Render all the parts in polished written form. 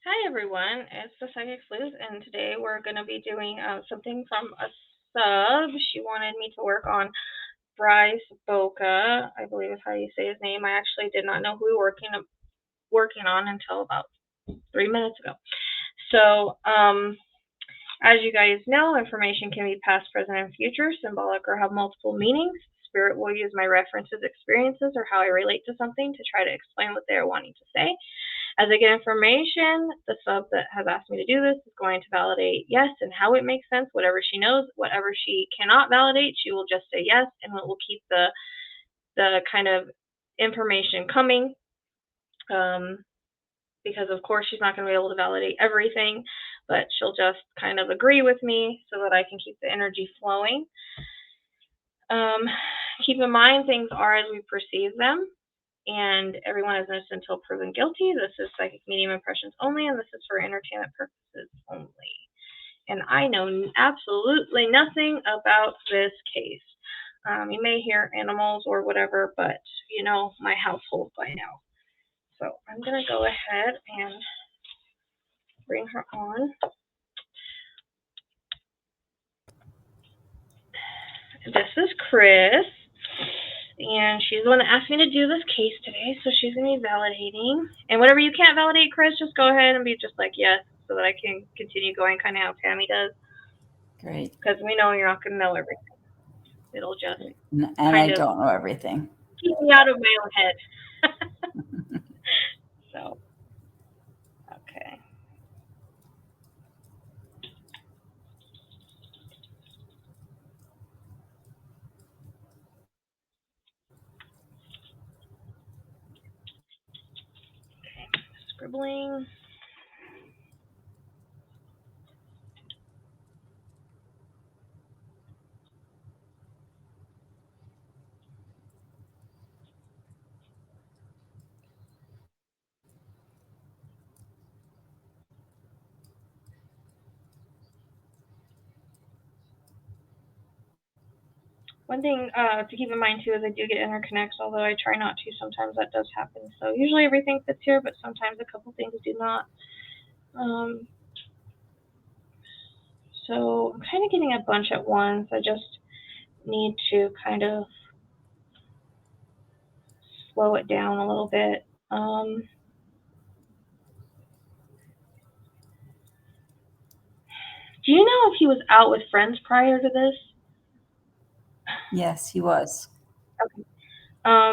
Hi everyone, it's the Psychic Sleuth, and today we're going to be doing something from a sub. She wanted me to work on Bryce Borca, I believe is how you say his name. I actually did not know who we were working on until about 3 minutes ago. So, as you guys know, information can be past, present, and future, symbolic, or have multiple meanings. Spirit will use my references, experiences, or how I relate to something to try to explain what they are wanting to say. As I get information, the sub that has asked me to do this is going to validate yes and how it makes sense, whatever she knows. Whatever she cannot validate, she will just say yes, and it will keep the kind of information coming. Because of course she's not going to be able to validate everything, but she'll just kind of agree with me so that I can keep the energy flowing. Keep in mind, things are as we perceive them, and everyone is innocent until proven guilty. This is psychic medium impressions only, and this is for entertainment purposes only. And I know absolutely nothing about this case. You may hear animals or whatever, but you know my household by now. So I'm going to go ahead and bring her on. This is Chris, and she's the one that asked me to do this case today, so she's going to be validating. And whatever you can't validate, Chris, just go ahead and be just like, yes, so that I can continue going, kind of how Tammy does. Great. Because we know you're not going to know everything. It'll just And I don't know everything. Keep me out of my own head. So, okay. Okay, scribbling. One thing to keep in mind too is I do get interconnects, although I try not to. Sometimes that does happen. So usually everything fits here, but sometimes a couple things do not. So I'm kind of getting a bunch at once. I just need to kind of slow it down a little bit. Do you know if he was out with friends prior to this? Yes, he was. Okay.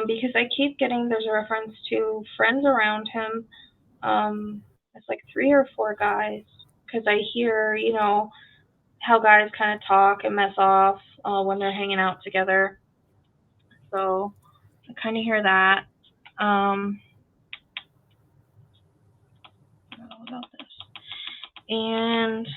Because I keep getting there's a reference to friends around him. It's like 3 or 4 guys. Because I hear, you know, how guys kind of talk and mess off when they're hanging out together. So I kind of hear that. What about this? And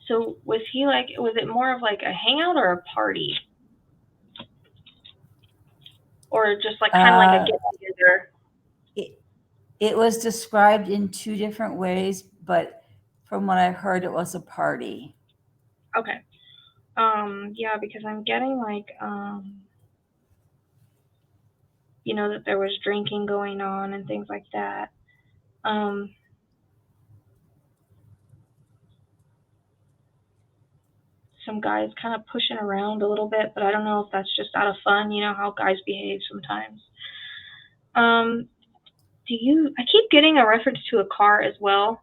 so was it more of like a hangout or a party? Or just like kind of like a get together? It was described in 2 different ways, but from what I've heard, it was a party. Okay. Yeah, because I'm getting like, you know, that there was drinking going on and things like that. Some guys kind of pushing around a little bit, but I don't know if that's just out of fun. You know how guys behave sometimes. I keep getting a reference to a car as well.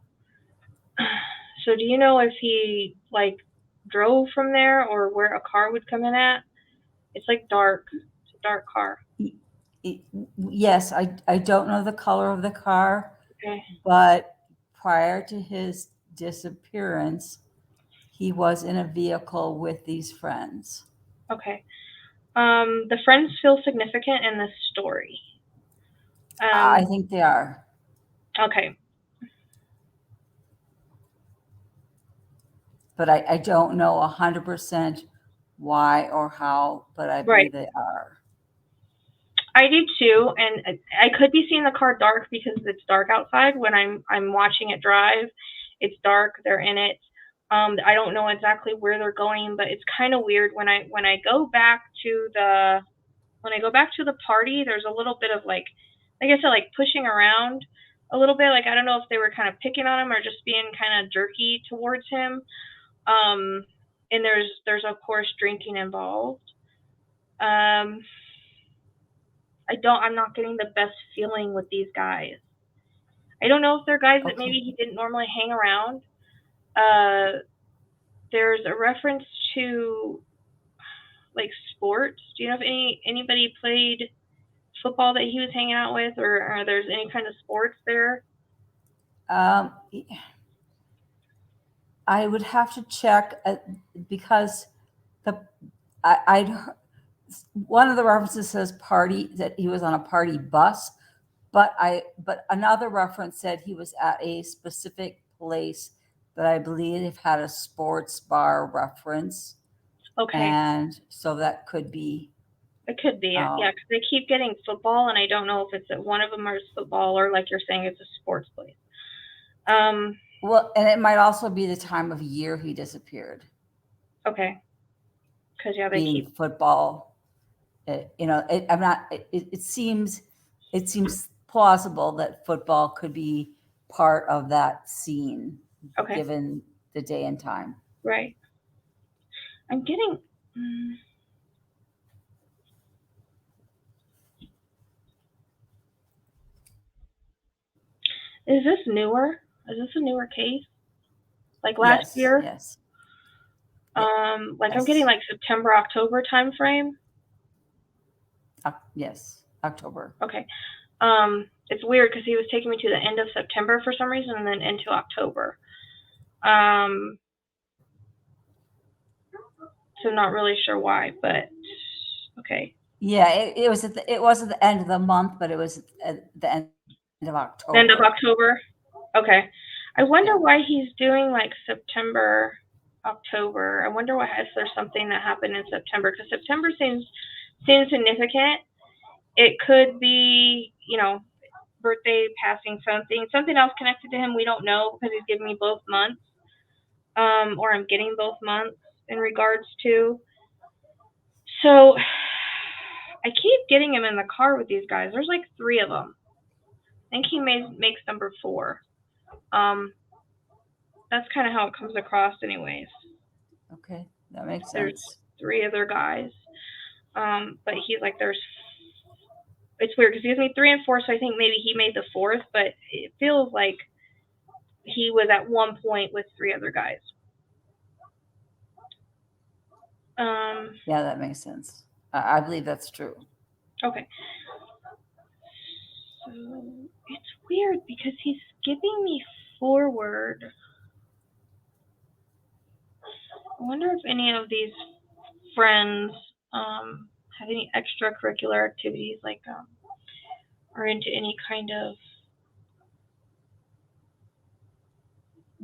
So do you know if he like drove from there or where a car would come in at? It's like dark. It's a dark car. Yes, I don't know the color of the car, Okay. but prior to his disappearance, he was in a vehicle with these friends. Okay. The friends feel significant in this story. I think they are. Okay. But I don't know 100% why or how, but I believe they are. I do too, and I could be seeing the car dark because it's dark outside when I'm watching it drive. It's dark. They're in it. I don't know exactly where they're going, but it's kind of weird when I go back to the party. There's a little bit of like I said, like pushing around a little bit. Like I don't know if they were kind of picking on him or just being kind of jerky towards him. And there's of course drinking involved. I'm not getting the best feeling with these guys. I don't know if they're guys that Okay. maybe he didn't normally hang around. Uh, there's a reference to like sports. Do you know if anybody played football that he was hanging out with, or there's any kind of sports there? Um, I would have to check because the I'd one of the references says party, that he was on a party bus, but another reference said he was at a specific place that I believe had a sports bar reference, Okay, and so that could be. it could be. Yeah, because they keep getting football, and I don't know if it's at one of them or it's football, or like you're saying, it's a sports place. Well, and it might also be the time of year he disappeared. Okay, because yeah, they Being keep. football, I'm not. It seems plausible that football could be part of that scene, Okay, given the day and time. right. I'm getting. Is this newer? Is this a newer case? Like last Yes, year? yes, Like I'm getting yes, like September, October time frame. yes. October. Okay. It's weird because he was taking me to the end of September for some reason, and then into October. So not really sure why, but okay. Yeah, it was at the end of the month, but it was at the end of End of October. October. Okay. I wonder Yeah. why he's doing like September, October. I wonder why if there's something that happened in September, because September seems significant. It could be, birthday, passing, something else connected to him. We don't know because he's giving me both months, or I'm getting both months in regards to. So I keep getting him in the car with these guys. There's like three of them. I think he makes number 4. Um, that's kind of how it comes across, anyways. Okay, that makes There's sense. 3 other guys. But he's like, it's weird because he gives me 3 and 4, so I think maybe he made the 4th, but it feels like he was at one point with 3 other guys. Yeah, that makes sense. I believe that's true. Okay. So it's weird because he's skipping me forward. I wonder if any of these friends have any extracurricular activities, like are into any kind of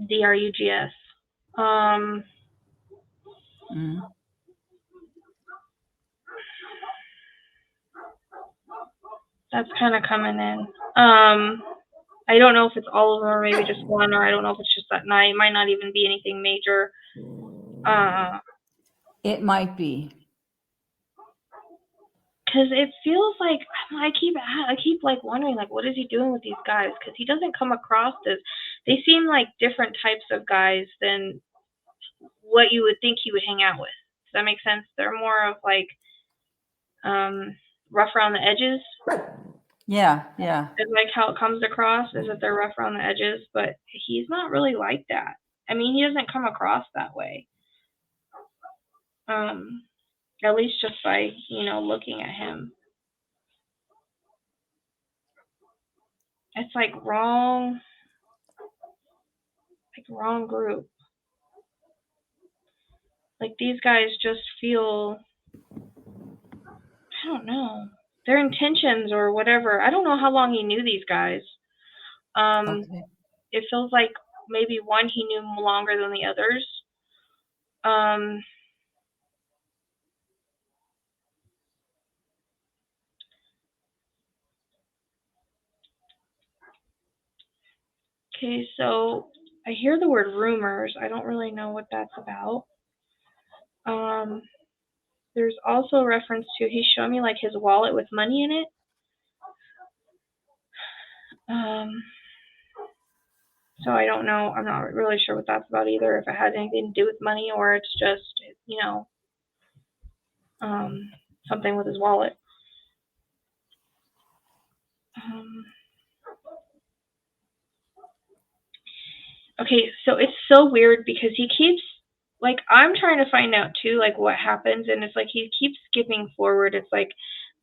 DRUGS. Mm-hmm. That's kind of coming in. I don't know if it's all of them or maybe just one, or I don't know if it's just that night. It might not even be anything major. It might be. Because it feels like I keep like wondering, like, what is he doing with these guys? Because he doesn't come across as, they seem like different types of guys than what you would think he would hang out with. Does that make sense? They're more of like rough around the edges. Yeah, yeah. It's like how it comes across is that they're rough around the edges, but he's not really like that. I mean, he doesn't come across that way. At least just by looking at him. It's like wrong group. Like these guys just feel, I don't know, their intentions or whatever. I don't know how long he knew these guys. Okay. It feels like maybe one he knew longer than the others. Um, okay, so I hear the word rumors. I don't really know what that's about. There's also a reference to he's showing me like his wallet with money in it. So I don't know. I'm not really sure what that's about either. If it has anything to do with money or it's just, you know, something with his wallet. Okay, so it's so weird because he keeps, like, I'm trying to find out too, like, what happens, and it's like he keeps skipping forward. It's like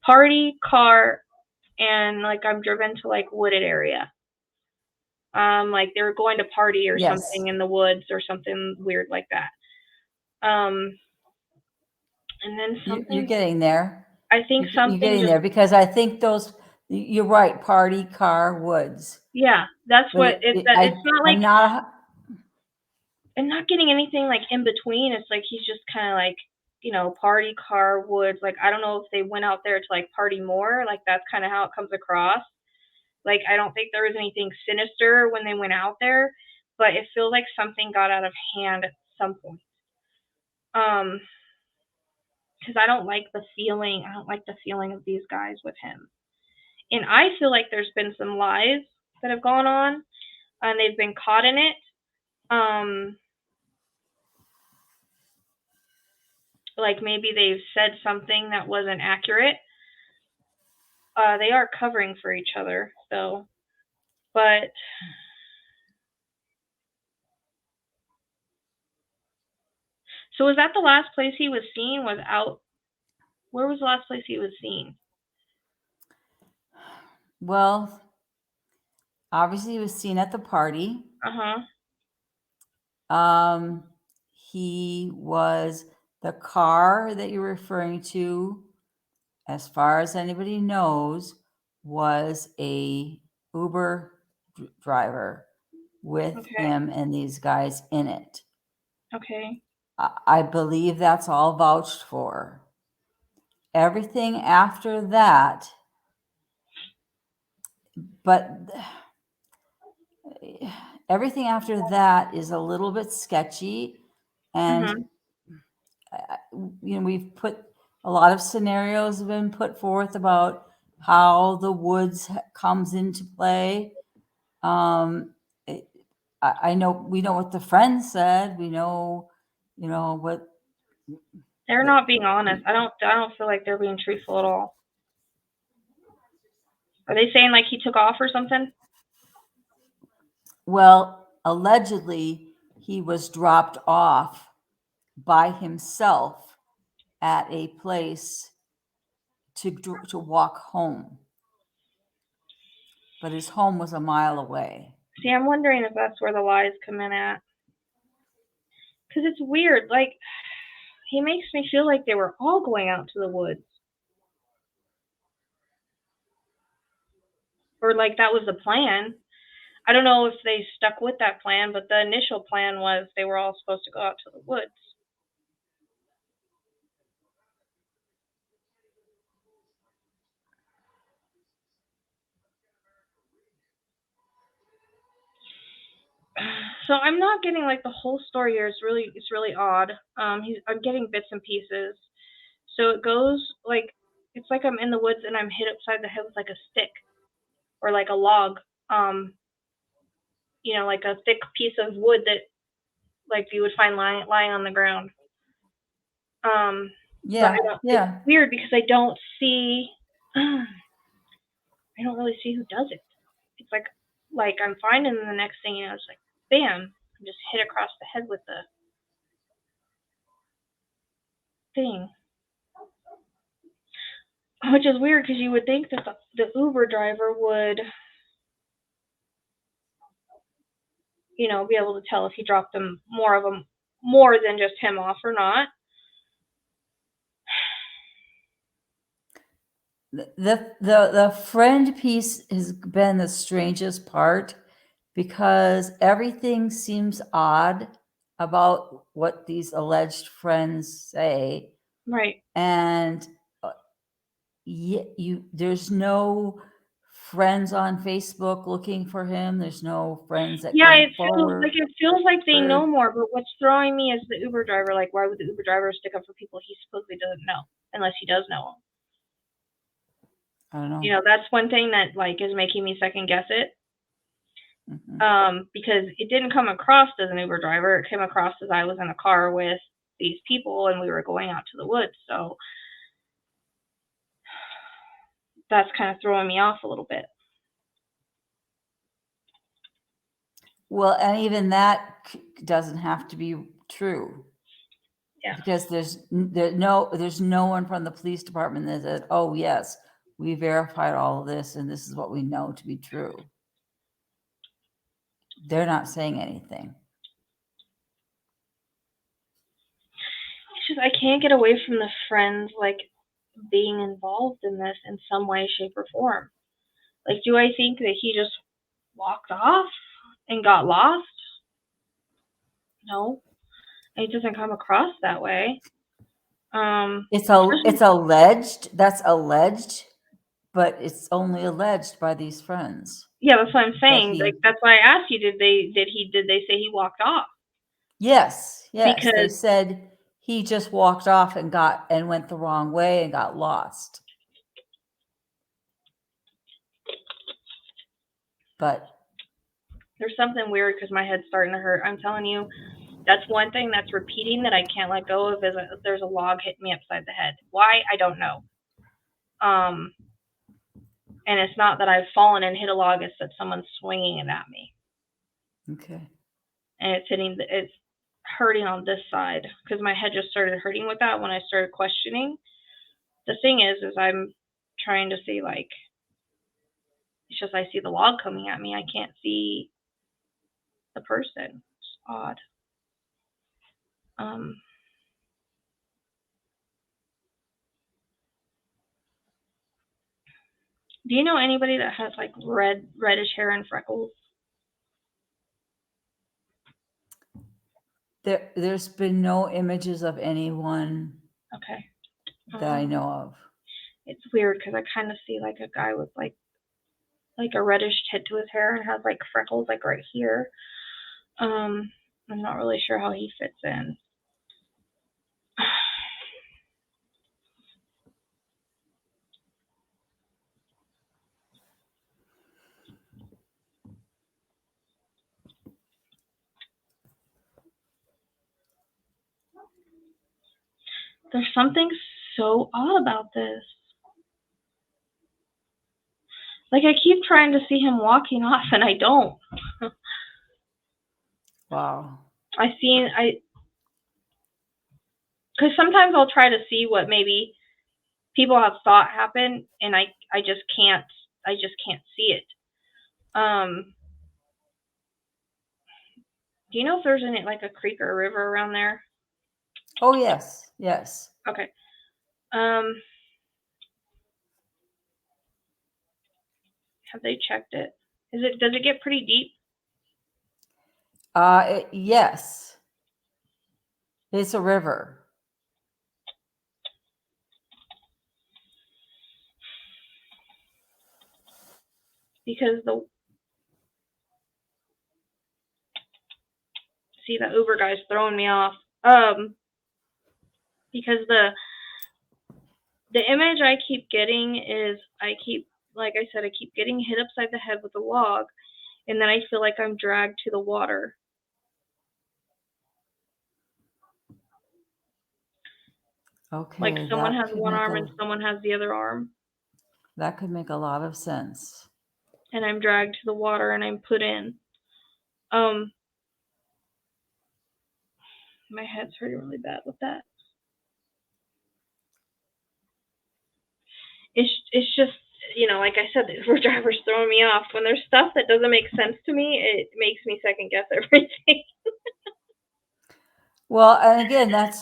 party, car, and like I'm driven to like wooded area. Like they were going to party or Yes. something in the woods or something weird like that. And then something. You're getting there. I think something. You're getting there because I think those. You're right. Party, car, woods. Yeah, that's But what it's. It's not like I'm not getting anything like in between. It's like he's just kind of like, you know, party, car, woods. Like I don't know if they went out there to like party more. Like that's kind of how it comes across. Like I don't think there was anything sinister when they went out there, but it feels like something got out of hand at some point. Because I don't like the feeling. I don't like the feeling of these guys with him. And I feel like there's been some lies that have gone on, and they've been caught in it. Like maybe they've said something that wasn't accurate. They are covering for each other, though. But so was that the last place he was seen? Was out? Where was the last place he was seen? Well, obviously he was seen at the party. He was the car that you're referring to, as far as anybody knows, was a Uber driver with him and these guys in it. Okay. I believe that's all vouched for. Everything after that, but everything after that is a little bit sketchy. And, you know, we've put a lot of scenarios have been put forth about how the woods comes into play. I know, we know what the friend said. We know, you know, what. They're not being honest. I don't feel like they're being truthful at all. Are they saying like he took off or something? Well, allegedly he was dropped off by himself at a place to walk home. But his home was a mile away. See, I'm wondering if that's where the lies come in at. Because it's weird. Like, he makes me feel like they were all going out to the woods. Or like that was the plan. I don't know if they stuck with that plan, but the initial plan was they were all supposed to go out to the woods. So I'm not getting like the whole story here. It's really odd. I'm getting bits and pieces. So it goes like it's like I'm in the woods and I'm hit upside the head with like a stick or like a log. You know, like a thick piece of wood that like you would find lying on the ground. Yeah, It's weird because I don't see. I don't really see who does it. It's like I'm fine, and the next thing you know, it's like bam, I'm just hit across the head with the thing. Which is weird because you would think that the Uber driver would, you know, be able to tell if he dropped them more than just him off or not. The friend piece has been the strangest part because everything seems odd about what these alleged friends say. Right. And there's no friends on Facebook looking for him. There's no friends that Yeah, come it forward. feels like they know more, but what's throwing me is the Uber driver. Like, why would the Uber driver stick up for people he supposedly doesn't know, unless he does know I don't know. them? That's one thing that like is making me second guess it. Because it didn't come across as an Uber driver. It came across as I was in a car with these people and we were going out to the woods. So that's kind of throwing me off a little bit. Well, and even that doesn't have to be true. Yeah. Because there's no one from the police department that said, oh yes, we verified all of this and this is what we know to be true. They're not saying anything. It's just I can't get away from the friends like being involved in this in some way, shape, or form. Like, do I think that he just walked off and got lost? No, it doesn't come across that way. It's alleged. That's alleged, but it's only alleged by these friends. Yeah, that's what I'm saying. Like, that's why I asked you, did they say he walked off? Yes. Because they said he just walked off and went the wrong way and got lost. But there's something weird because my head's starting to hurt. I'm telling you, that's one thing that's repeating that I can't let go of is there's a log hitting me upside the head. Why? I don't know. And it's not that I've fallen and hit a log, it's that someone's swinging it at me. Okay. And it's hurting on this side because my head just started hurting with that when I started questioning. The thing is I'm trying to see, like, it's just I see the log coming at me. I can't see the person. It's odd. Do you know anybody that has like reddish hair and freckles? There's been no images of anyone Okay. that I know of. It's weird because I kind of see like a guy with like a reddish tint to his hair and has like freckles like right here. I'm not really sure how he fits in. There's something so odd about this. Like, I keep trying to see him walking off and I don't. Wow. Because sometimes I'll try to see what maybe people have thought happened and I just can't see it. Do you know if there's any like a creek or a river around there? Oh yes. Yes. Okay. Have they checked it? Does it get pretty deep? Yes. It's a river. Because the Uber guy's throwing me off. Because the image I keep getting is like I said, I keep getting hit upside the head with a log, and then I feel like I'm dragged to the water. Okay. Like someone has one arm and someone has the other arm. That could make a lot of sense. And I'm dragged to the water and I'm put in. My head's hurting really bad with that. It's just, like I said, the Uber driver's throwing me off. When there's stuff that doesn't make sense to me, it makes me second guess everything. Well, and again, that's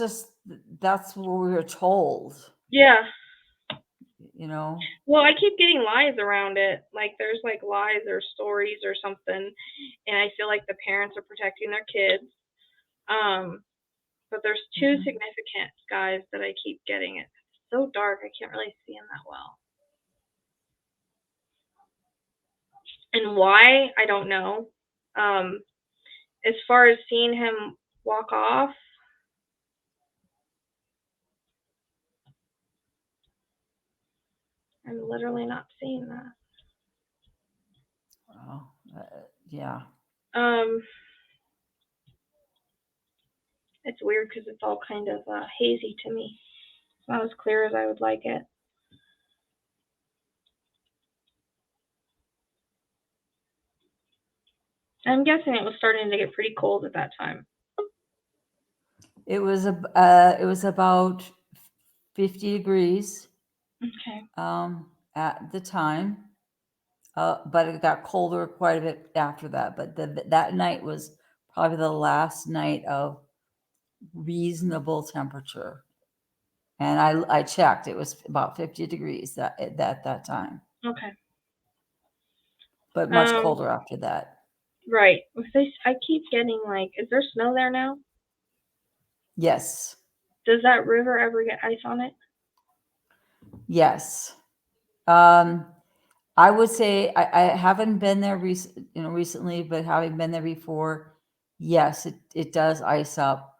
what we were told. Yeah. Well, I keep getting lies around it. Like there's like lies or stories or something, and I feel like the parents are protecting their kids. But there's two significant guys that I keep getting. It's so dark, I can't really see them that well. And why, I don't know. As far as seeing him walk off, I'm literally not seeing that. Wow. Yeah. It's weird because it's all kind of hazy to me. It's not as clear as I would like it. I'm guessing it was starting to get pretty cold at that time. It was about 50 degrees Okay. at the time. But it got colder quite a bit after that. But that night was probably the last night of reasonable temperature. And I checked; it was about 50 degrees at that time, Okay. but much colder after that. Right. I keep getting like, is there snow there now? Yes. Does that river ever get ice on it? Yes. I would say I haven't been there recently, but having been there before, yes, it does ice up.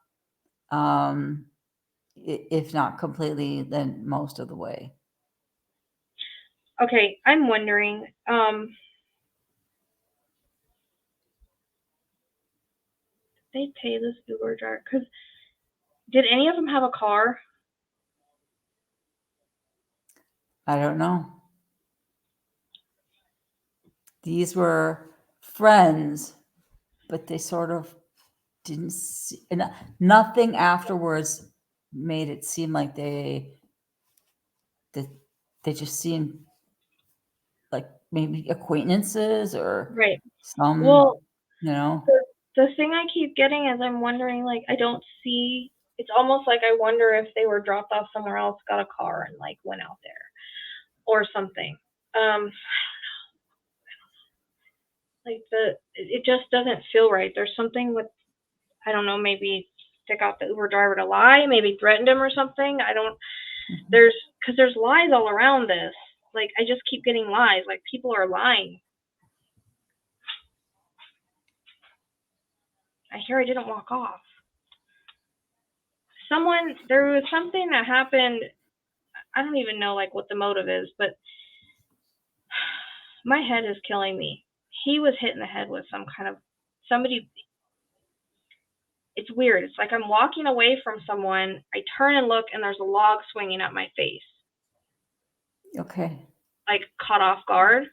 If not completely, then most of the way. Okay, I'm wondering, they pay this Uber driver, because did any of them have a car? I don't know. These were friends, but they sort of didn't see, and nothing afterwards made it seem like they just seemed like maybe acquaintances or Right. some, Well, you know. the thing I keep getting is I'm wondering, like, I don't see, it's almost like I wonder if they were dropped off somewhere else, got a car, and, like, went out there or something. Like, it just doesn't feel right. There's something with, I don't know, maybe they got the Uber driver to lie, maybe threatened him or something. I don't, because there's lies all around this. Like, I just keep getting lies. Like, people are lying. I hear I didn't walk off. There was something that happened. I don't even know, like, what the motive is, but my head is killing me. He was hit in the head with somebody. It's weird. It's like I'm walking away from someone. I turn and look, and there's a log swinging at my face. Okay. Like, caught off guard,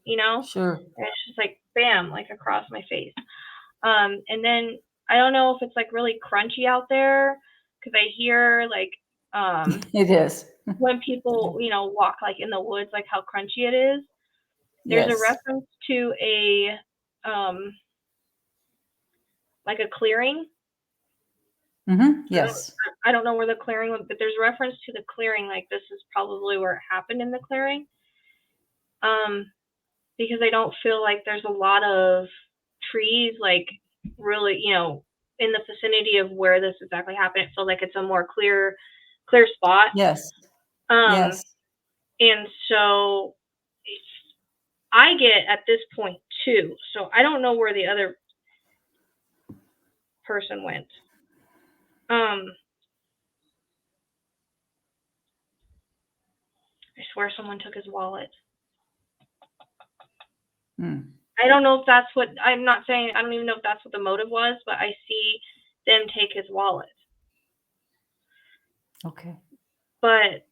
you know? Sure. And it's just like, bam, like across my face. And then I don't know if it's like really crunchy out there, because I hear like It is. when people, walk like in the woods, like how crunchy it is. There's a Yes. reference to a like a clearing. Yes. I don't know where the clearing was, but there's reference to the clearing, like this is probably where it happened in the clearing. Because I don't feel like there's a lot of trees, like really, in the vicinity of where this exactly happened. It feels like it's a more clear spot. Yes. Um, Yes. and so I get at this point too. So I don't know where the other person went. I swear someone took his wallet. I don't know if that's what, I'm not saying, I don't even know if that's what the motive was, but I see them take his wallet. Okay. But,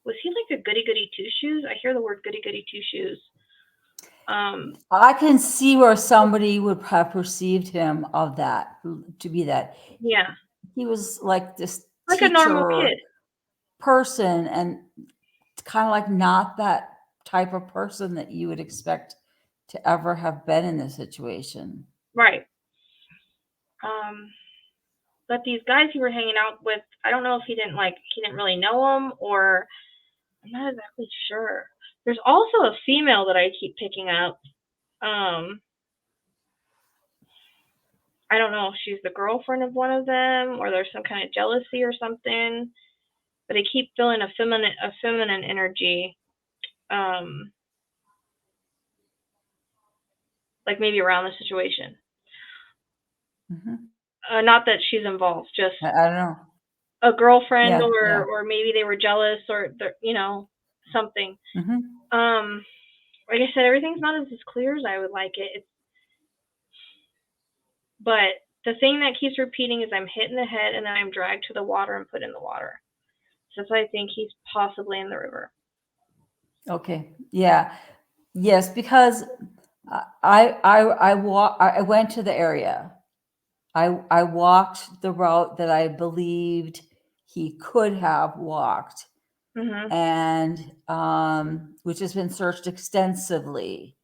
was he like a goody goody two shoes? I hear the word goody goody two shoes. I can see where somebody would have perceived him to be that. Yeah. He was like this Like a normal kid. person, and kind of like not that type of person that you would expect to ever have been in this situation. Right. But these guys he were hanging out with, I don't know if he didn't really know them, or I'm not exactly sure. There's also a female that I keep picking up. I don't know if she's the girlfriend of one of them, or there's some kind of jealousy or something. But I keep feeling a feminine energy. like maybe around the situation. Mm-hmm. Not that she's involved, just I don't know. a girlfriend, Yeah, or yeah. or maybe they were jealous, or something. Mm-hmm. Like I said, everything's not as clear as I would like it. But the thing that keeps repeating is I'm hit in the head and then I'm dragged to the water and put in the water. So that's why I think he's possibly in the river. Okay. Yeah. Yes, because I went to the area. I walked the route that I believed he could have walked, Mm-hmm. and which has been searched extensively.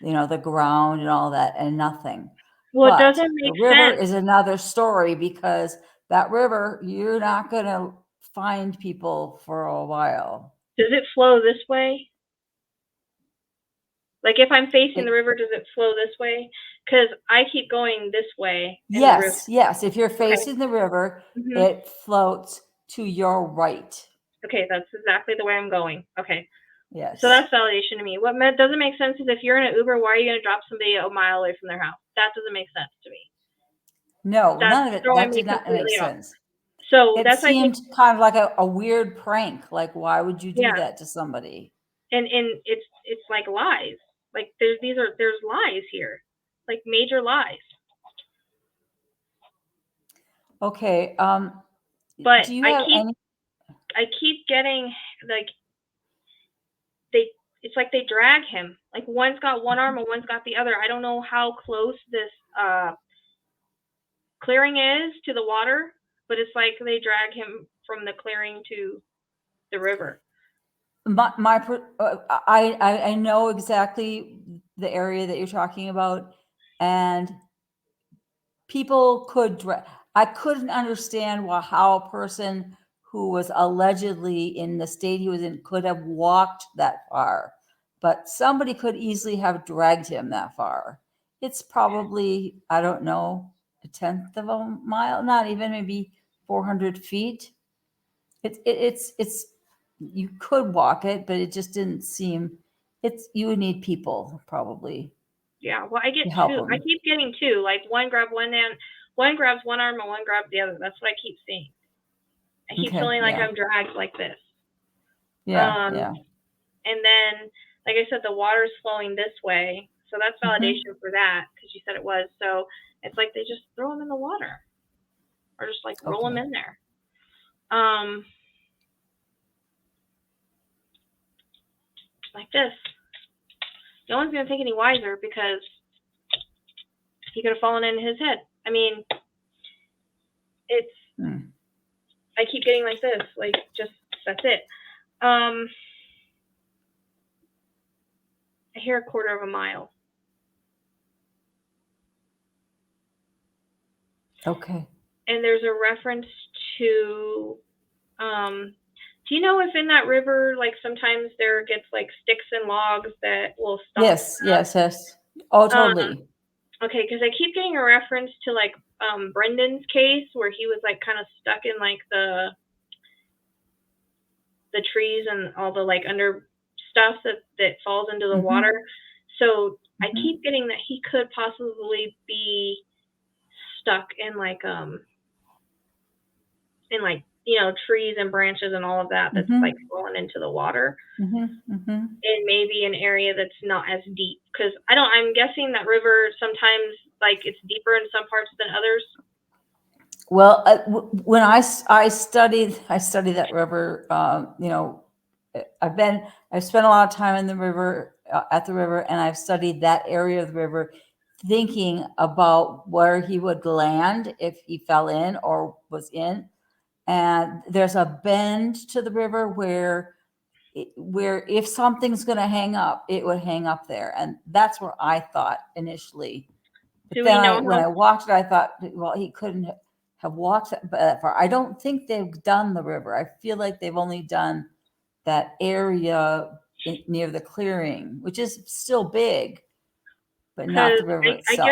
The ground and all that, and nothing. Well, it But doesn't the make river sense. is another story, because that river, you're not going to find people for a while. Does it flow this way? Like if I'm facing the It, river, does it flow this way? Because I keep going this way in the river. yes. If you're Okay. facing the river, Mm-hmm. it floats to your right. Okay, that's exactly the way I'm going. Okay. Yes. So that's validation to me. What doesn't make sense is if you're in an Uber, why are you going to drop somebody a mile away from their house? That doesn't make sense to me. No, That's none of it. throwing That me did not make completely off. sense. So It that's, I think, seemed kind of like a weird prank. Like, why would you do yeah. that to somebody? And it's like lies. Like there's lies here, like major lies. Okay. But Do you have any? I keep getting like it's like they drag him. Like one's got one arm and one's got the other. I don't know how close this clearing is to the water, but it's like they drag him from the clearing to the river. I know exactly the area that you're talking about, and people I couldn't understand how a person who was allegedly in the state he was in could have walked that far, but somebody could easily have dragged him that far. It's probably, I don't know, a tenth of a mile, not even, maybe 400 feet. It's you could walk it, but it just didn't seem. You would need people probably. Yeah, well, I get to help two. I them. keep getting two. Like one grabs one hand, one grabs one arm, and one grabs the other. That's what I keep seeing. I keep Okay, feeling like yeah. I'm dragged like this. Yeah. And then, like I said, the water's flowing this way, so that's validation for that, because you said it was. So it's like they just throw them in the water, or just like roll them in there. Like this. No one's gonna think any wiser, because he could have fallen in his head. I mean, it's. I keep getting like this, like just that's it. I hear a quarter of a mile. Okay. And there's a reference to, do you know if in that river, like sometimes there gets like sticks and logs that will stop? Yes. Oh, totally. Okay, because I keep getting a reference to like Brendan's case, where he was like kind of stuck in like the trees and all the like under stuff that falls into the water. So I keep getting that he could possibly be stuck in like trees and branches and all of that that's like falling into the water. In maybe an area that's not as deep, because I'm guessing that river sometimes, like, it's deeper in some parts than others. Well, when I studied that river, I've spent a lot of time in the river, at the river, and I've studied that area of the river, thinking about where he would land if he fell in or was in. And there's a bend to the river where if something's going to hang up, it would hang up there. And that's where I thought initially. But then when I walked it, I thought, well, he couldn't have walked that far. I don't think they've done the river. I feel like they've only done that area near the clearing, which is still big, but not the river itself.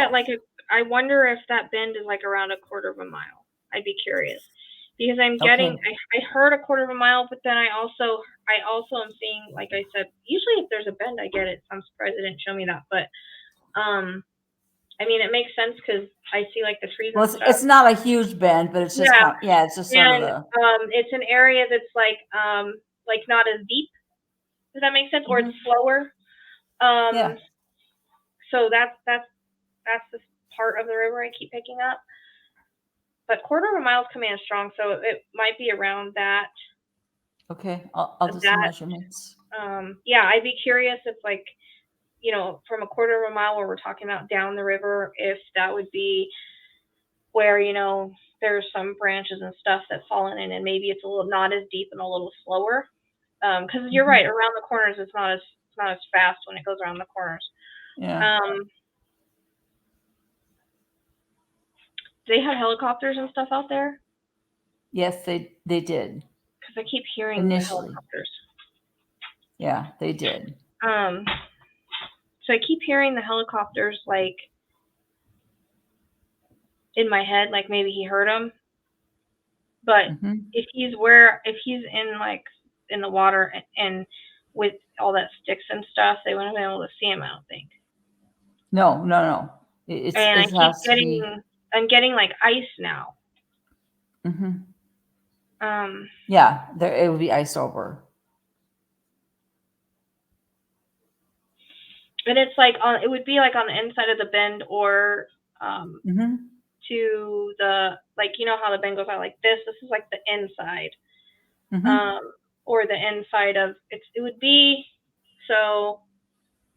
I wonder if that bend is like around a quarter of a mile. I'd be curious, because I'm getting, I heard a quarter of a mile, but then I also am seeing, like I said, usually if there's a bend, I get it. So I'm surprised they didn't show me that, but I mean, it makes sense because I see like the trees Well, and stuff. it's not a huge bend, but it's just Yeah, it's just sort of and a. it's an area that's like not as deep. Does that make sense? Or it's slower. Yeah. So that's the part of the river I keep picking up. But quarter of a mile is coming in strong, so it might be around that. Okay, I'll do some measurements. Yeah, I'd be curious if like, from a quarter of a mile where we're talking about down the river, if that would be where, there's some branches and stuff that fallen in and maybe it's a little not as deep and a little slower. Because you're right, around the corners it's not as fast when it goes around the corners. Yeah. Do they have helicopters and stuff out there? Yes, they did. Because I keep hearing Initially. the helicopters. Yeah, they did. So I keep hearing the helicopters like in my head, like maybe he heard them. But if he's in like in the water and with all that sticks and stuff, they wouldn't have been able to see him, I don't think. No. I'm getting like ice now. Yeah, it would be ice over. And it's like it would be like on the inside of the bend or to the, like, how the bend goes out like this. This is like the inside. Or the inside of it would be, so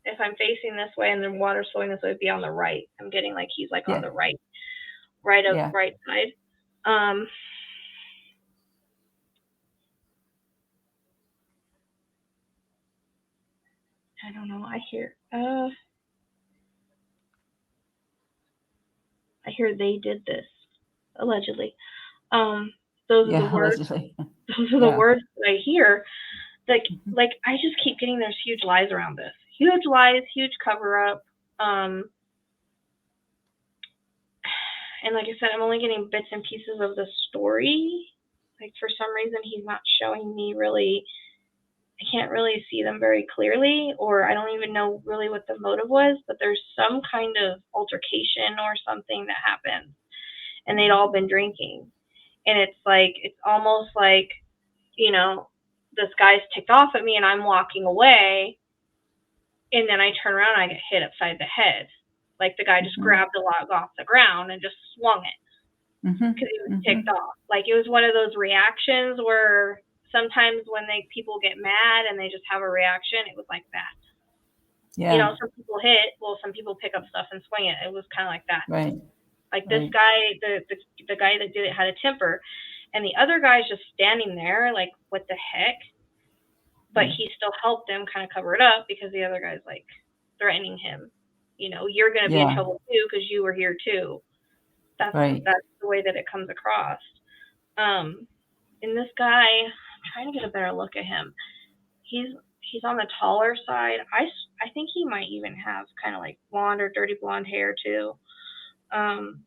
if I'm facing this way and the water's flowing this way, it would be on the right. I'm getting like he's like on the right side. I don't know. I hear they did this allegedly. Those are the words. Allegedly. Those are the words that I hear. Like I just keep getting there's huge lies around this. Huge lies, huge cover up. And like I said, I'm only getting bits and pieces of the story. Like for some reason, he's not showing me really. I can't really see them very clearly, or I don't even know really what the motive was, but there's some kind of altercation or something that happened, and they'd all been drinking. And it's almost like, this guy's ticked off at me and I'm walking away, and then I turn around and I get hit upside the head. Like the guy just grabbed the log off the ground and just swung it because he was ticked off. Like it was one of those reactions where sometimes when people get mad and they just have a reaction, it was like that. Yeah. Some people hit, some people pick up stuff and swing it. It was kind of like that. Right. Like this guy, the guy that did it had a temper, and the other guy's just standing there like, what the heck? But he still helped him kind of cover it up because the other guy's like threatening him. You're going to be in trouble too because you were here too. That's the way that it comes across. And this guy, I'm trying to get a better look at him. He's on the taller side. I think he might even have kind of like blonde or dirty blonde hair too. And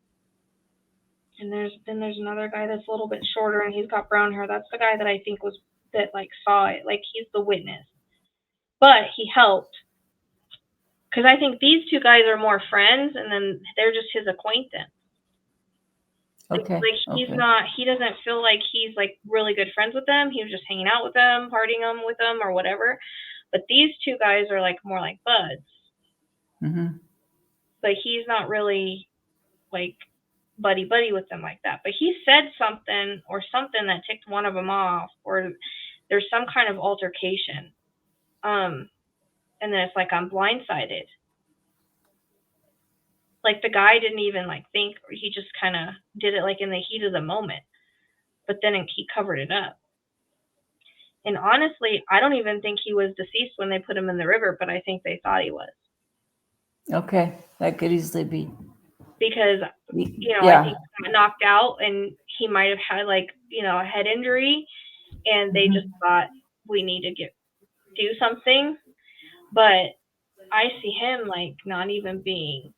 there's another guy that's a little bit shorter and he's got brown hair. That's the guy that I think saw it. Like he's the witness. But he helped. Because I think these two guys are more friends, and then they're just his acquaintance. Okay. He doesn't feel like he's like really good friends with them. He was just hanging out with them, partying with them, or whatever. But these two guys are like more like buds. But he's not really like buddy with them like that. But he said something that ticked one of them off, or there's some kind of altercation. And then it's like I'm blindsided. Like the guy didn't even like think, or he just kind of did it like in the heat of the moment. But then he covered it up. And honestly, I don't even think he was deceased when they put him in the river, but I think they thought he was. Okay, that could easily be. Because, I think he got knocked out and he might have had like, a head injury, and they just thought we need to do something. But I see him like not even being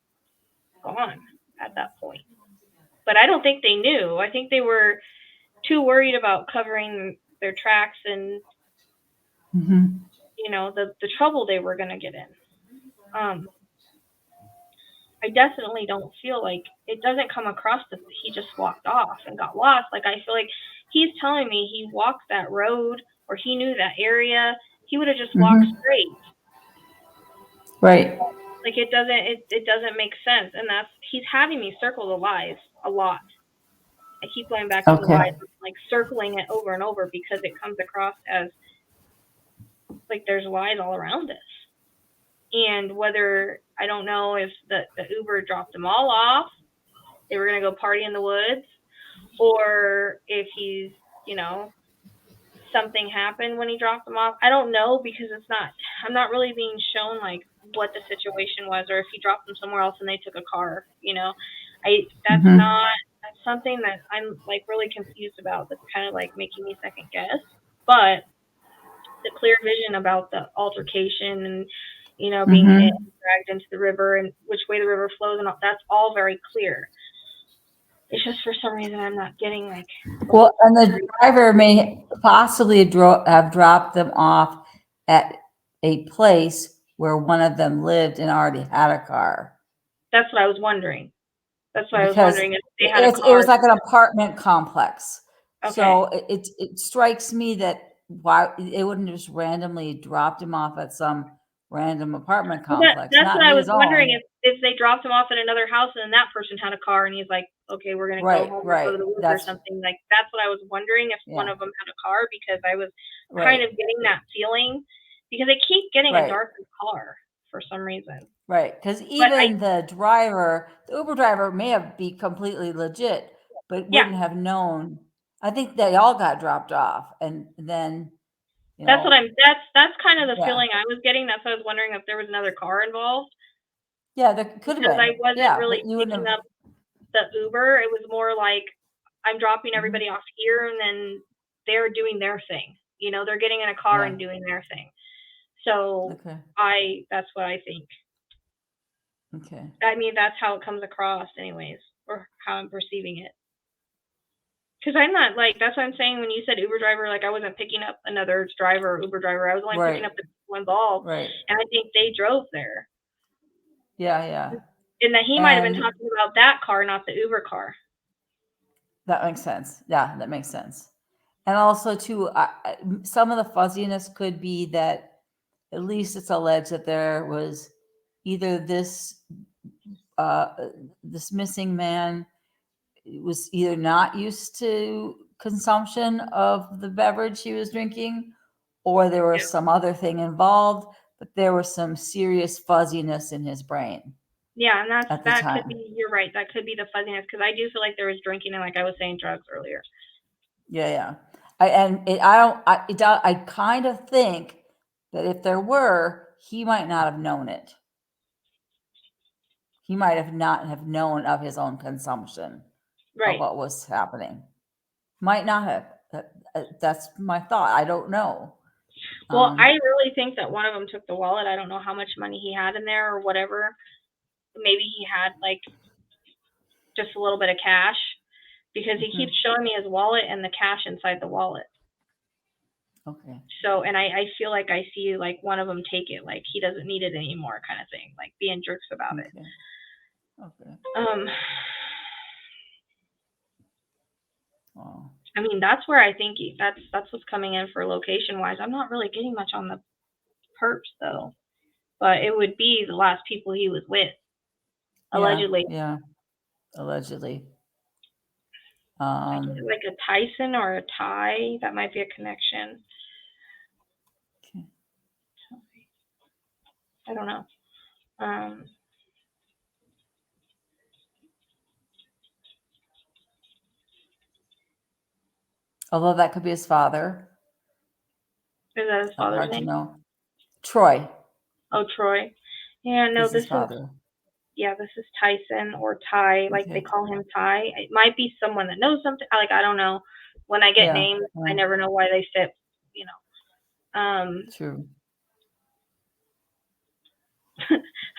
gone at that point. But I don't think they knew. I think they were too worried about covering their tracks and the trouble they were going to get in. I definitely don't feel like it doesn't come across that he just walked off and got lost. Like, I feel like he's telling me he walked that road or he knew that area. He would have just walked straight. Right. Like, it doesn't make sense. And he's having me circle the lies a lot. I keep going back to the Okay. lies, like circling it over and over because it comes across as like there's lies all around us. And whether, I don't know if the Uber dropped them all off, they were going to go party in the woods, or if he's, something happened when he dropped them off. I don't know, because I'm not really being shown like what the situation was, or if he dropped them somewhere else and they took a car, that's something that I'm like really confused about. That's kind of like making me second guess. But the clear vision about the altercation and, being hit and dragged into the river and which way the river flows and all, that's all very clear. It's just for some reason I'm not getting like. Well, and the driver may possibly have dropped them off at a place where one of them lived and already had a car. That's what I was wondering. That's why I was Because wondering if they had a car. it was like an apartment complex. Okay. So it strikes me that why they wouldn't just randomly dropped him off at some random apartment complex. That's not what I was his wondering, own. if they dropped him off at another house and then that person had a car and he's like, okay, we're gonna go home or go to the woods or something. Like, that's what I was wondering, if one of them had a car, because I was kind of getting that feeling, because they keep getting a darker car for some reason. Right, because even the Uber driver may be completely legit, but wouldn't have known. I think they all got dropped off, and then, that's kind of the feeling I was getting. That's why I was wondering if there was another car involved. Yeah, there could have been. Because I wasn't really picking up the Uber. It was more like, I'm dropping everybody off here, and then they're doing their thing. They're getting in a car and doing their thing. So that's what I think. Okay. I mean, that's how it comes across anyways, or how I'm perceiving it. Because I'm not like, that's what I'm saying when you said Uber driver, like I wasn't picking up another driver or Uber driver. I was only picking up the people involved. Right. And I think they drove there. Yeah. And that he might have been talking about that car, not the Uber car. That makes sense. Yeah, that makes sense. And also, too, some of the fuzziness could be that at least it's alleged that there was either this missing man was either not used to consumption of the beverage he was drinking, or there was some other thing involved, but there was some serious fuzziness in his brain. Yeah, and that could be, you're right, that could be the fuzziness, because I do feel like there was drinking and, like I was saying, drugs earlier. Yeah. I kind of think that if there were, he might not have known it. He might have not have known of his own consumption of what was happening. Might not have. That's my thought. I don't know. Well, I really think that one of them took the wallet. I don't know how much money he had in there or whatever. Maybe he had like just a little bit of cash, because he keeps showing me his wallet and the cash inside the wallet. Okay. So, and I feel like I see like one of them take it, like he doesn't need it anymore, kind of thing, like being jerks about it. Okay. I mean, that's where I think that's what's coming in for location wise. I'm not really getting much on the perps though, but it would be the last people he was with, allegedly. Yeah. Allegedly. Like a Tyson or a Ty, that might be a connection. Okay. I don't know. Although that could be his father. Is that his father's name? Hard to know. Troy. Oh, Troy. Yeah, no, this is Tyson or Ty. Like they call him Ty. It might be someone that knows something. Like, I don't know. When I get names, I never know why they fit. True.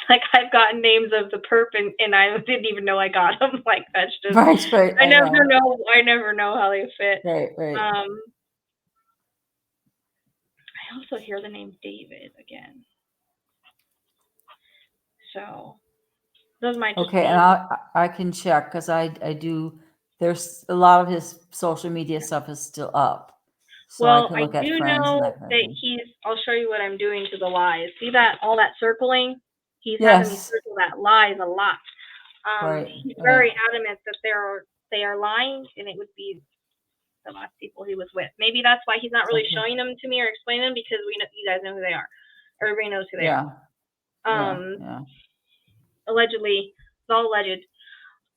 Like I've gotten names of the perp and I didn't even know I got them. Like that's just right. I never know. I never know how they fit. Right. I also hear the name David again. So Those might just Okay, be. and I can check because I do. There's a lot of his social media stuff is still up, so I Well, can I look at do friends and know that kind of that thing. I'll show you what I'm doing to the lies. See that, all that circling? He's having me Yes, circle that lies a lot. right, He's right. very adamant that they are lying, and it would be the last people he was with. Maybe that's why he's not really Okay. showing them to me or explaining them, because you guys know who they are. Everybody knows who they are. Yeah, yeah, yeah. Allegedly, it's all alleged.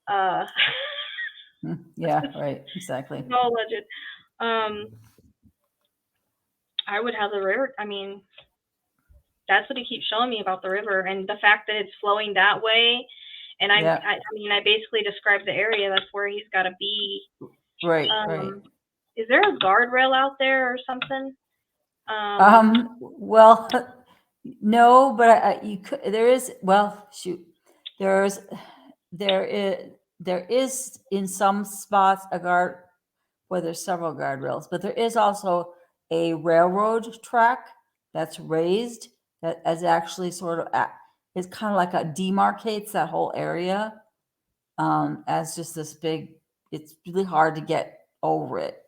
Uh, Yeah, right, exactly. it's all alleged. I would have the river. I mean, that's what he keeps showing me about the river, and the fact that it's flowing that way. And Yeah, I mean, I basically described the area. That's where he's got to be. right, right. Um, is there a guardrail out there or something? Well, no, but you could. There is. Well, shoot, there's there is in some spots a guard. Well, there's several guardrails, but there is also a railroad track that's raised that is actually sort of it's kind of like a demarcates that whole area as just this big. It's really hard to get over it.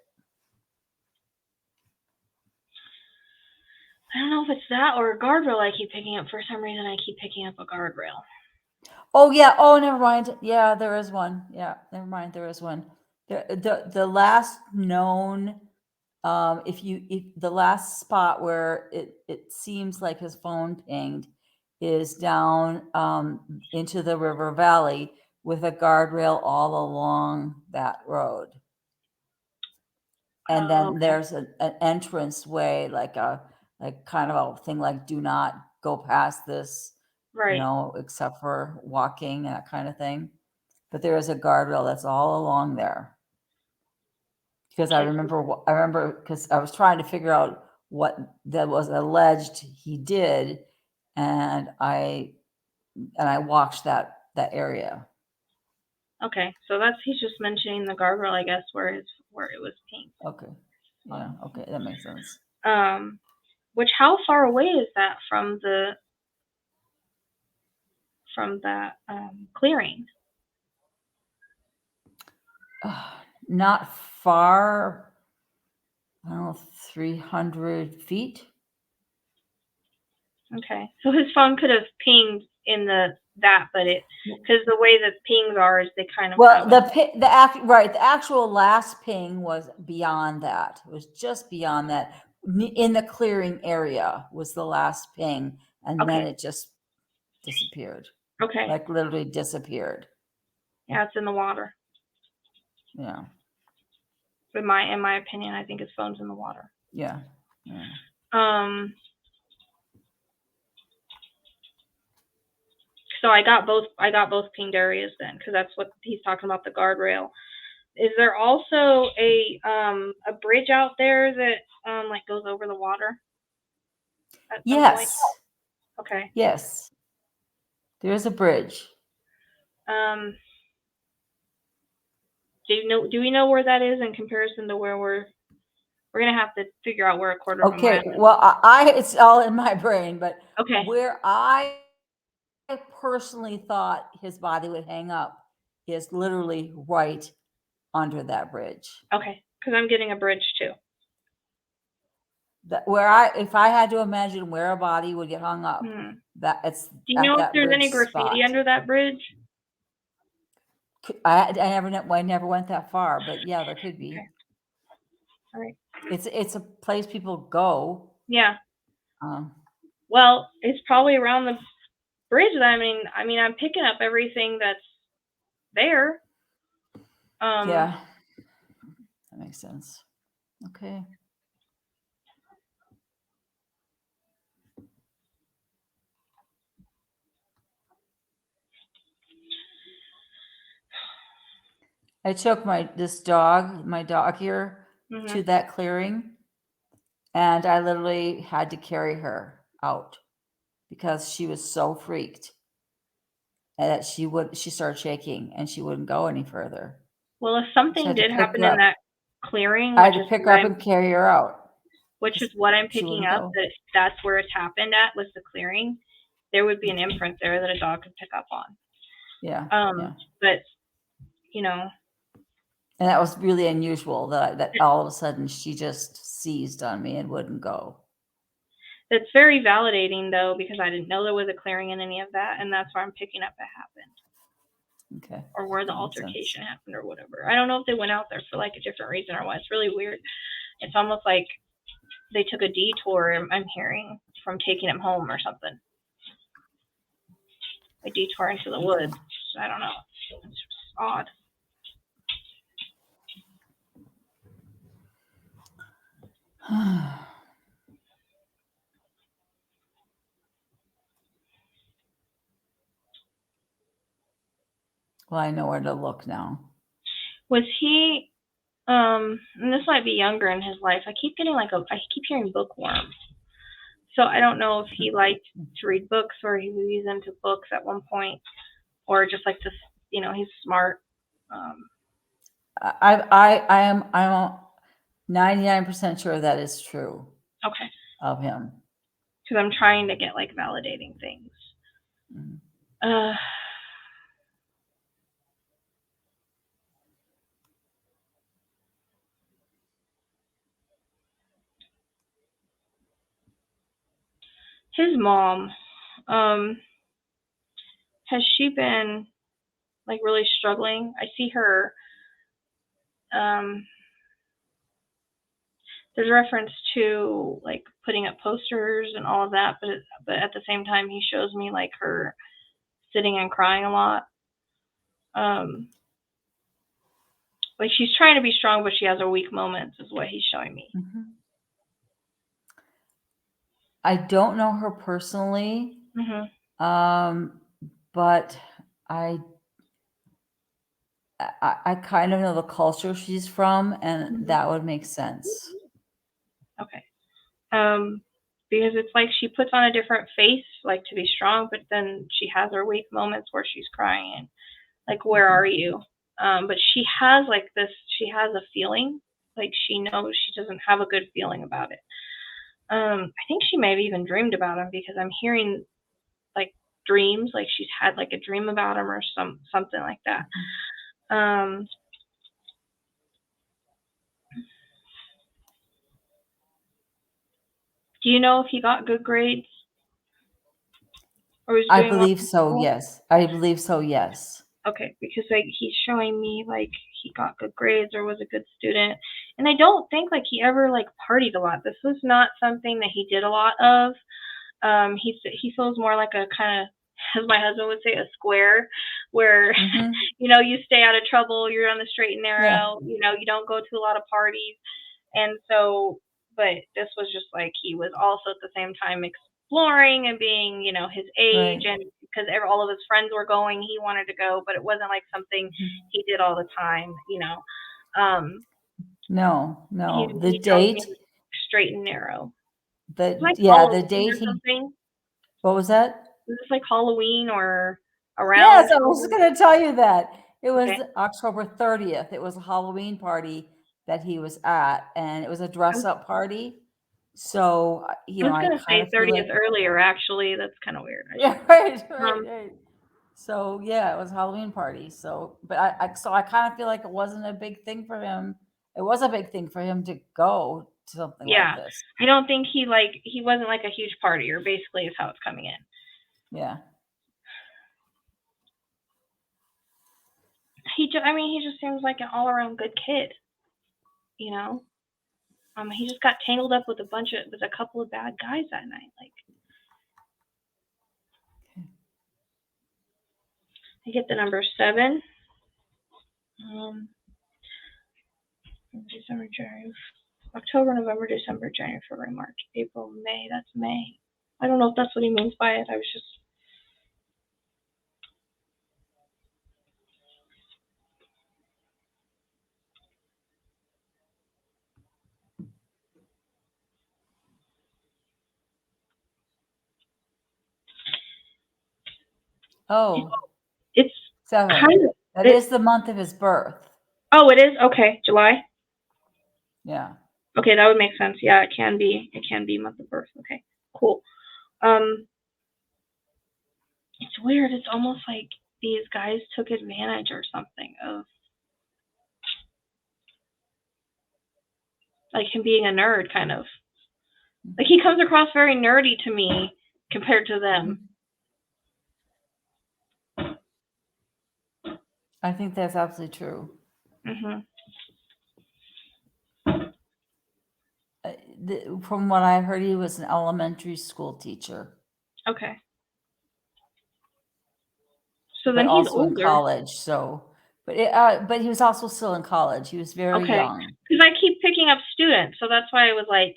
I don't know if it's that or a guardrail I keep picking up. For some reason, I keep picking up a guardrail. Oh yeah. Oh, never mind. Yeah, there is one. Yeah, never mind. There is one. The last known, if the last spot where it seems like his phone pinged is down into the river valley with a guardrail all along that road. And then Okay. there's an entrance way, like kind of a thing like do not go past this, Right. except for walking and that kind of thing. But there is a guardrail that's all along there. Because I Okay. remember because I was trying to figure out what that was alleged he did, and I watched that area. Okay. So he's just mentioning the guardrail, I guess, where it was pink. Okay, yeah, okay, that makes sense. Which, how far away is that from that clearing? Not far. I don't know, 300 feet. Okay. So his phone could have pinged in but because the way that pings are is they kind of Well, have the actual last ping was beyond that. It was just beyond that. In the clearing area was the last ping, and then Okay. it just disappeared. Okay. Like literally disappeared. Yeah, it's in the water. Yeah. In my opinion, I think his phone's in the water. Yeah. Yeah. So I got both pinged areas then, because that's what he's talking about, the guardrail. Is there also a bridge out there that like goes over the water at some point? Yes. Okay. Yes. There is a bridge. Do we know where that is in comparison to where we're gonna have to figure out where a quarter of a Okay. mile is? Well, it's all in my brain, but Okay. where I personally thought his body would hang up is literally right under that bridge. Okay. Because I'm getting a bridge too. If I had to imagine where a body would get hung up, that it's. Do you know if that there's bridge any graffiti spot. under that bridge? I never went that far, but yeah, there could be. Okay. All right. It's a place people go. Yeah. Well, it's probably around the bridge. I mean, I'm picking up everything that's there. Yeah, that makes sense. Okay. I took my dog here to that clearing, and I literally had to carry her out because she was so freaked that she started shaking and she wouldn't go any further. Well, if something did happen in that clearing, I had to pick her up and carry her out. Which is what I'm picking up, that's where it's happened at, was the clearing. There would be an imprint there that a dog could pick up on. Yeah. But you know, And that was really unusual that all of a sudden she just seized on me and wouldn't go. It's very validating though, because I didn't know there was a clearing in any of that, and that's where I'm picking up it happened. Okay. Or where the altercation happened or whatever. I don't know if they went out there for like a different reason or what. It's really weird. It's almost like they took a detour, I'm hearing, from taking him home or something. A detour into the woods. I don't know. It's just odd. Well, I know where to look now. Was he, and this might be younger in his life, I keep hearing bookworm. So I don't know if he liked to read books or he was into books at one point, or just like this, he's smart. I'm 99% sure that is true. Okay. Of him. Because I'm trying to get like validating things. Mm-hmm. His mom, has she been like really struggling? I see her, there's reference to like putting up posters and all of that, but at the same time he shows me like her sitting and crying a lot. Like she's trying to be strong, but she has her weak moments, is what he's showing me. Mm-hmm. I don't know her personally, but I kind of know the culture she's from, and that would make sense. Okay. Because it's like she puts on a different face, like to be strong, but then she has her weak moments where she's crying, like, where are you? But she has like this, she has a feeling, like she knows she doesn't have a good feeling about it. I think she may have even dreamed about him, because I'm hearing like dreams, like she's had like a dream about him or something like that. Do you know if he got good grades? Or I believe so, yes. I believe so, yes. Okay, because like he's showing me like he got good grades or was a good student, and I don't think like he ever like partied a lot. This was not something that he did a lot of. He feels more like a kind of, as my husband would say, a square, where you stay out of trouble, you're on the straight and narrow. Yeah. You don't go to a lot of parties, and so. But this was just like he was also at the same time exploring and being, his age, right. And because all of his friends were going, he wanted to go, but it wasn't like something he did all the time, No. The date, straight and narrow. The Halloween date. What was that? Was this like Halloween or around? Yes, I was going to tell you that. It was October 30th. It was a Halloween party that he was at, and it was a dress-up party. So, I was going to say 30th earlier, actually. That's kind of weird. Yeah, right. So, yeah, it was a Halloween party. So, but I kind of feel like it wasn't a big thing for him. It was a big thing for him to go to something like this. I don't think he wasn't like a huge partier, basically, is how it's coming in. Yeah. He just seems like an all-around good kid, he just got tangled up with a couple of bad guys that night, like. I get the number 7. December, January, October, November, December, January, February, March, April, May. That's May. I don't know if that's what he means by it. I was just. Oh. It's 7. That is the month of his birth. Oh, it is? Okay, July? Yeah. Okay, that would make sense. Yeah, it can be month of birth. Okay, cool. It's weird. It's almost like these guys took advantage or something of like him being a nerd, kind of. Like he comes across very nerdy to me compared to them. I think that's absolutely true. From what I heard, he was an elementary school teacher. Okay. So then but he's also older. in college. So, but he was also still in college. He was very young. Because I keep picking up students, so that's why I was like,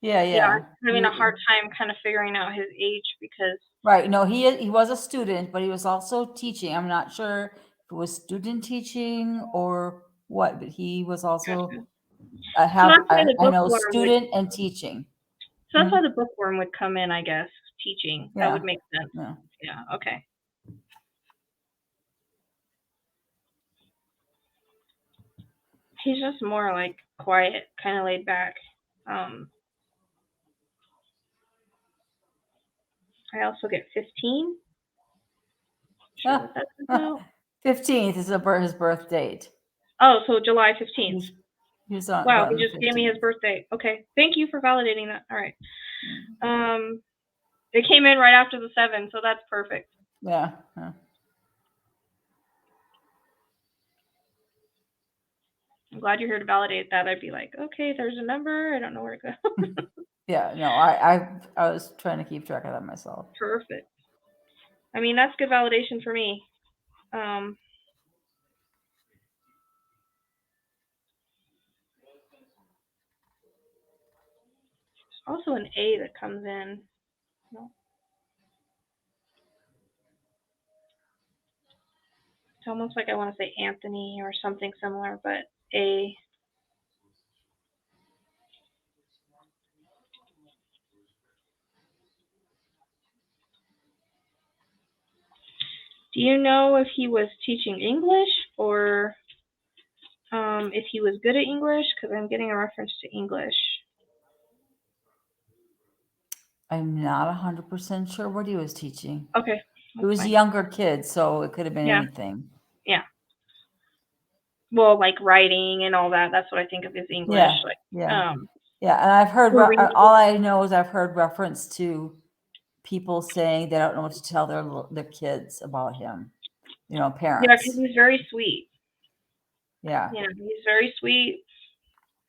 I'm having a hard time kind of figuring out his age because. Right. No, he was a student, but he was also teaching. I'm not sure if it was student teaching or what, but he was also student and teaching. So that's why the bookworm would come in, I guess, teaching. Yeah. That would make sense. Yeah. Okay. He's just more like quiet, kind of laid back. I also get 15. Sure what that's about. 15th is his birth date. Oh, so July 15th. He's on. Wow, he just gave me his birthday. Okay, thank you for validating that. All right. It came in right after the 7, so that's perfect. Yeah. I'm glad you're here to validate that. I'd be like, okay, there's a number. I don't know where to go. Yeah, no, I was trying to keep track of that myself. Perfect. I mean, that's good validation for me. There's also an A that comes in. No. It's almost like I want to say Anthony or something similar, but A. Do you know if he was teaching English or if he was good at English? Because I'm getting a reference to English. I'm not 100% sure what he was teaching. Okay. It was a younger kid, so it could have been anything. Yeah. Well, like writing and all that. That's what I think of as English. Yeah. And I've heard, all I know is I've heard reference to people saying they don't know what to tell their kids about him. Parents. Yeah, because he's very sweet. Yeah. Yeah, he's very sweet.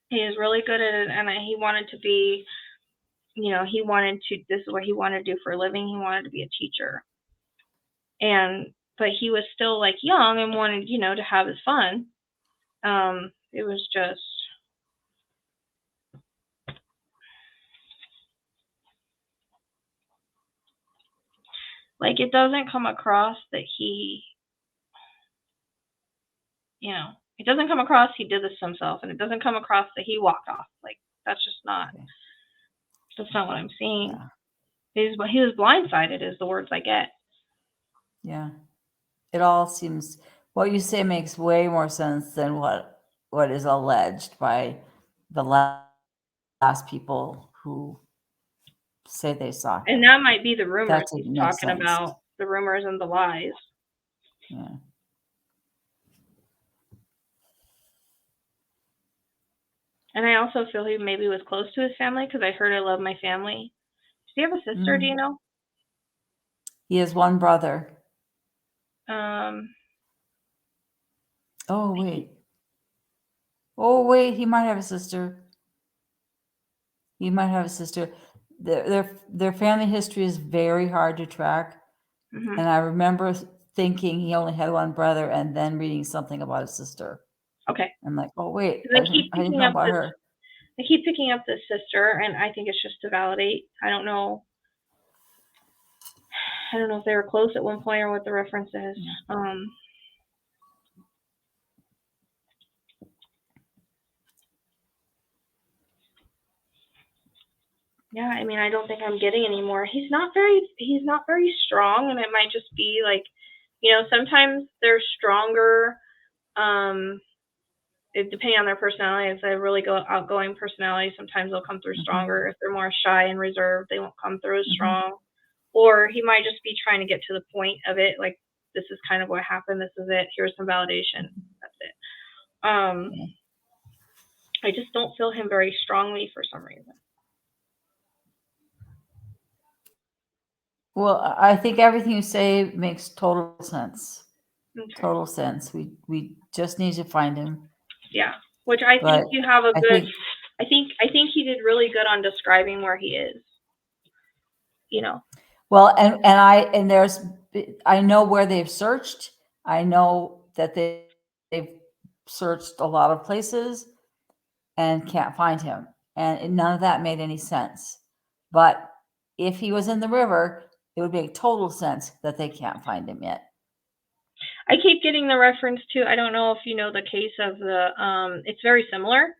He is really good at it, and he wanted to be, this is what he wanted to do for a living. He wanted to be a teacher. But he was still like young and wanted, to have his fun. It was just, like, it doesn't come across that he, it doesn't come across he did this to himself, and it doesn't come across that he walked off. Like, that's just not, that's not what I'm seeing. Yeah. He was blindsided is the words I get. Yeah. It all seems, what you say makes way more sense than what is alleged by the last people who say they saw him. And that might be the rumors he's talking about, the rumors and the lies. Yeah. And I also feel he maybe was close to his family because I heard I love my family. Does he have a sister? Do you know? He has one brother. Oh, wait. He might have a sister. Their family history is very hard to track. Mm-hmm. And I remember thinking he only had one brother and then reading something about his sister. Okay. I'm like, oh, wait. I didn't know about her. I keep picking up this sister, and I think it's just to validate. I don't know if they were close at one point or what the reference is. Yeah, I mean, I don't think I'm getting any more. He's not very strong, and it might just be like, sometimes they're stronger. Depending on their personality, if they have really outgoing personality, sometimes they'll come through stronger. Mm-hmm. If they're more shy and reserved, they won't come through as strong. Or he might just be trying to get to the point of it, like this is kind of what happened. This is it. Here's some validation. That's it. I just don't feel him very strongly for some reason. Well, I think everything you say makes total sense. Okay. Total sense. We just need to find him. Yeah, which I But think you have a I good. think- I think he did really good on describing where he is. You know. Well, I know where they've searched. I know that they've searched a lot of places and can't find him. And none of that made any sense. But if he was in the river, it would make total sense that they can't find him yet. I keep getting the reference to, I don't know if you know the case of the, it's very similar.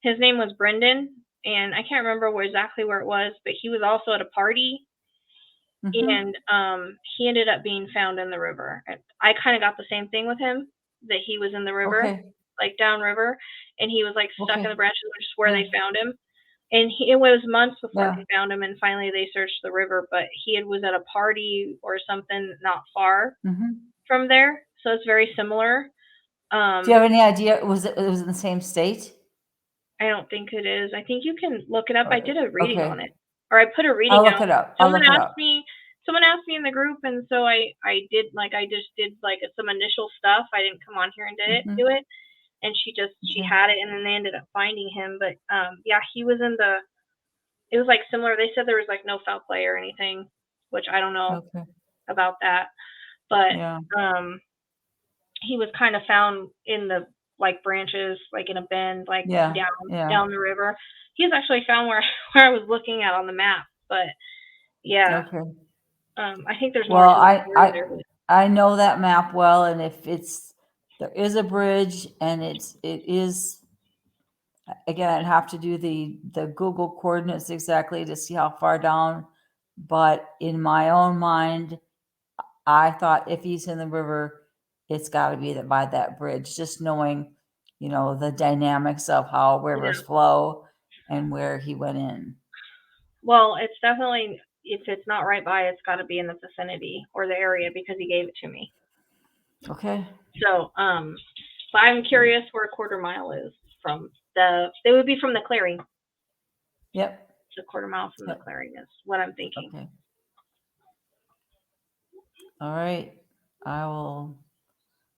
His name was Brendan, and I can't remember exactly where it was, but he was also at a party, and he ended up being found in the river. I kind of got the same thing with him, that he was in the river, like downriver, and he was like stuck in the branches, which is where they found him. And it was months before they found him, and finally they searched the river, but he was at a party or something not far from there. So it's very similar. Do you have any idea? It was in the same state? I don't think it is. I think you can look it up. I did a reading on it, or I put a reading. I'll look it up. Someone asked me in the group, and so I just did like some initial stuff. I didn't come on here and do it. And she had it, and then they ended up finding him. But yeah, he was in the. It was like similar. They said there was like no foul play or anything, which I don't know about that. But he was kind of found in the like branches, like in a bend, like down the river. He was actually found where I was looking at on the map. But yeah, I think there's more. Well, I know that map well, and if there is a bridge, and it is. Again, I'd have to do the Google coordinates exactly to see how far down. But in my own mind, I thought if he's in the river, it's got to be by that bridge. Just knowing, the dynamics of how rivers flow and where he went in. Well, it's definitely, if it's not right by, it's got to be in the vicinity or the area because he gave it to me. Okay. So, but I'm curious where a quarter mile is from. They would be from the clearing. Yep. It's a quarter mile from the clearing is what I'm thinking. Okay. All right. I will